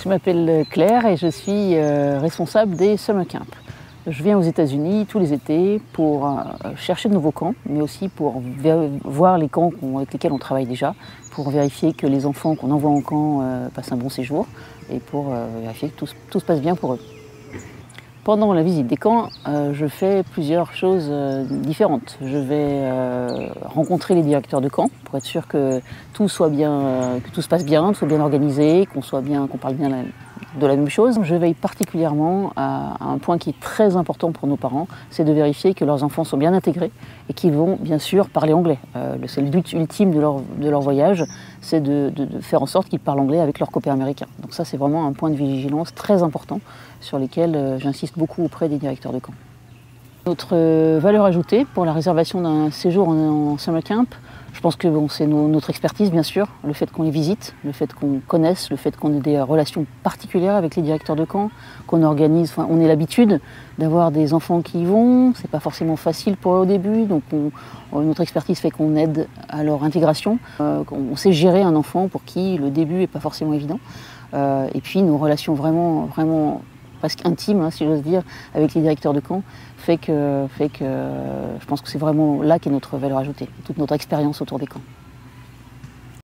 Je m'appelle Claire et je suis responsable des Summer Camps. Je viens aux États-Unis tous les étés pour chercher de nouveaux camps, mais aussi pour voir les camps avec lesquels on travaille déjà, pour vérifier que les enfants qu'on envoie en camp passent un bon séjour et pour vérifier que tout se passe bien pour eux. Pendant la visite des camps, je fais plusieurs choses différentes. Je vais rencontrer les directeurs de camp pour être sûr que tout soit bien, que tout se passe bien, que soit bien organisé, qu'on parle bien de la même chose. Je veille particulièrement à un point qui est très important pour nos parents, c'est de vérifier que leurs enfants sont bien intégrés et qu'ils vont bien sûr parler anglais. C'est le but ultime de leur voyage, c'est de faire en sorte qu'ils parlent anglais avec leurs copains américains. Donc ça, c'est vraiment un point de vigilance très important sur lesquels j'insiste beaucoup auprès des directeurs de camp. Notre valeur ajoutée pour la réservation d'un séjour en summer camp, je pense que c'est notre expertise bien sûr, le fait qu'on les visite, le fait qu'on connaisse, le fait qu'on ait des relations particulières avec les directeurs de camp, qu'on organise, on ait l'habitude d'avoir des enfants qui y vont, c'est pas forcément facile pour eux au début, donc notre expertise fait qu'on aide à leur intégration, on sait gérer un enfant pour qui le début n'est pas forcément évident, et puis nos relations vraiment presque intime, si j'ose dire, avec les directeurs de camp, fait que je pense que c'est vraiment là qu'est notre valeur ajoutée, toute notre expérience autour des camps.